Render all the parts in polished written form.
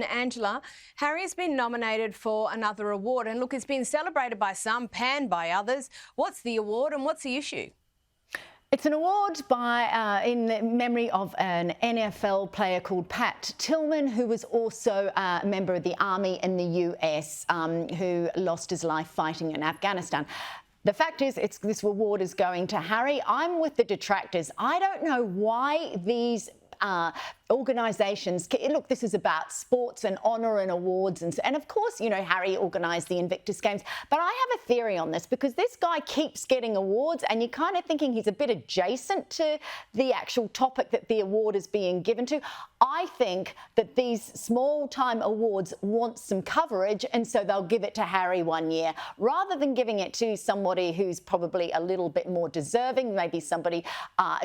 Angela, Harry has been nominated for another award, and look, it's been celebrated by some, panned by others. What's the award and what's the issue? It's an award in memory of an NFL player called Pat Tillman, who was also a member of the Army in the US, who lost his life fighting in Afghanistan. The fact is, this award is going to Harry. I'm with the detractors. I don't know why these organisations, look, this is about sports and honour and awards, and of course, you know, Harry organised the Invictus Games, but I have a theory on this because this guy keeps getting awards and you're kind of thinking he's a bit adjacent to the actual topic that the award is being given to. I think that these small-time awards want some coverage, and so they'll give it to Harry one year rather than giving it to somebody who's probably a little bit more deserving, maybe somebody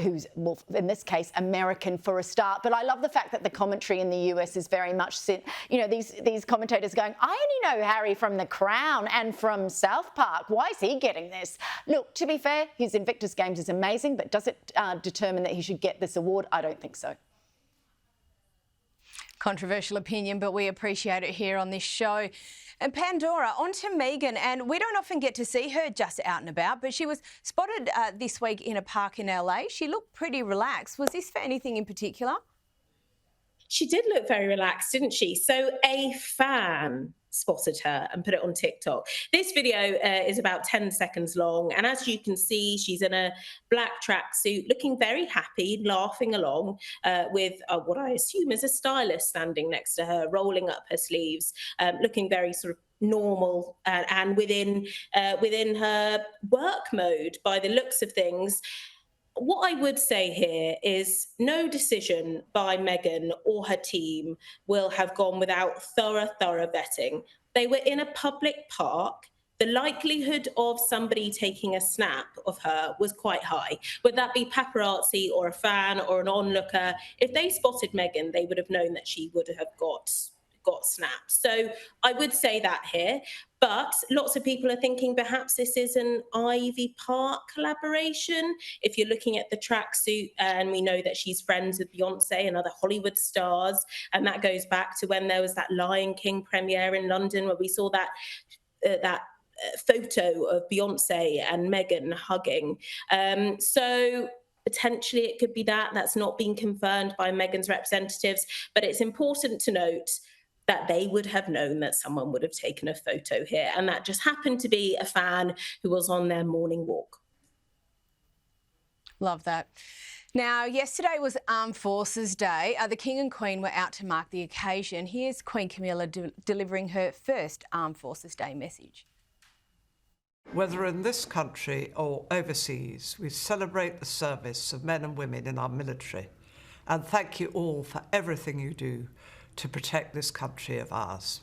who's, well, in this case, American for a start. But I love the fact that the commentary in the US is very much, you know, these commentators going, I only know Harry from The Crown and from South Park. Why is he getting this? Look, to be fair, his Invictus Games is amazing, but does it determine that he should get this award? I don't think so. Controversial opinion, but we appreciate it here on this show. And Pandora, on to Meghan, and we don't often get to see her just out and about, but she was spotted this week in a park in LA. She looked pretty relaxed. Was this for anything in particular? She did look very relaxed, didn't she? So a fan spotted her and put it on TikTok. This video is about 10 seconds long, and as you can see, she's in a black tracksuit, looking very happy, laughing along with what I assume is a stylist standing next to her, rolling up her sleeves, looking very sort of normal and within her work mode by the looks of things. What I would say here is no decision by Meghan or her team will have gone without thorough vetting. They were in a public park. The likelihood of somebody taking a snap of her was quite high. Would that be paparazzi or a fan or an onlooker? If they spotted Meghan, they would have known that she would have got snapped. So I would say that here. But lots of people are thinking perhaps this is an Ivy Park collaboration. If you're looking at the tracksuit, and we know that she's friends with Beyonce and other Hollywood stars, and that goes back to when there was that Lion King premiere in London where we saw that photo of Beyonce and Meghan hugging. So potentially it could be that. That's not been confirmed by Meghan's representatives, but it's important to note that they would have known that someone would have taken a photo here, and that just happened to be a fan who was on their morning walk. Love that. Now, yesterday was Armed Forces Day. The King and Queen were out to mark the occasion. Here's Queen Camilla delivering her first Armed Forces Day message. Whether in this country or overseas, we celebrate the service of men and women in our military, and thank you all for everything you do to protect this country of ours.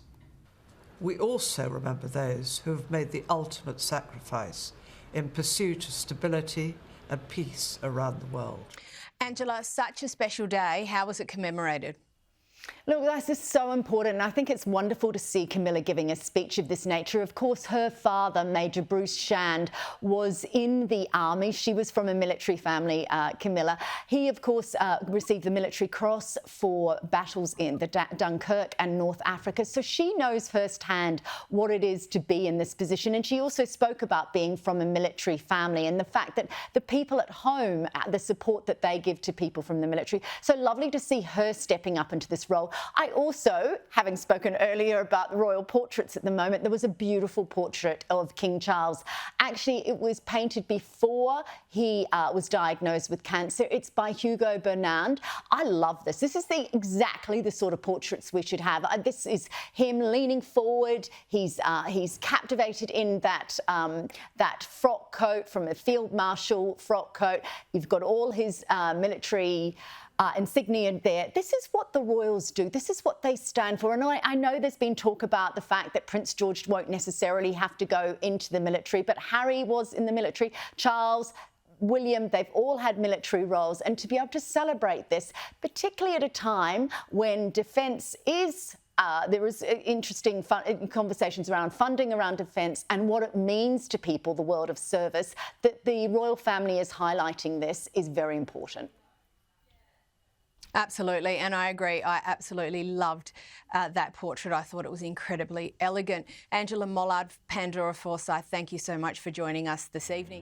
We also remember those who have made the ultimate sacrifice in pursuit of stability and peace around the world. Angela, such a special day. How was it commemorated? Look, this is so important, and I think it's wonderful to see Camilla giving a speech of this nature. Of course, her father, Major Bruce Shand, was in the army. She was from a military family, Camilla. He, of course, received the Military Cross for battles in the Dunkirk and North Africa. So she knows firsthand what it is to be in this position. And she also spoke about being from a military family and the fact that the people at home, the support that they give to people from the military. So lovely to see her stepping up into this role. I also, having spoken earlier about royal portraits at the moment, there was a beautiful portrait of King Charles. Actually, it was painted before he was diagnosed with cancer. It's by Hugo Bernard. I love this. This is exactly the sort of portraits we should have. This is him leaning forward. He's captivated in that frock coat from a field marshal frock coat. You've got all his military insignia there. This is what the royals do. This is what they stand for. And I know there's been talk about the fact that Prince George won't necessarily have to go into the military, but Harry was in the military, Charles, William, they've all had military roles. And to be able to celebrate this, particularly at a time when defence is there is interesting conversations around funding around defence and what it means to people, the world of service, that the royal family is highlighting this is very important. Absolutely, and I agree. I absolutely loved that portrait. I thought it was incredibly elegant. Angela Mollard, Pandora Forsyth, thank you so much for joining us this evening.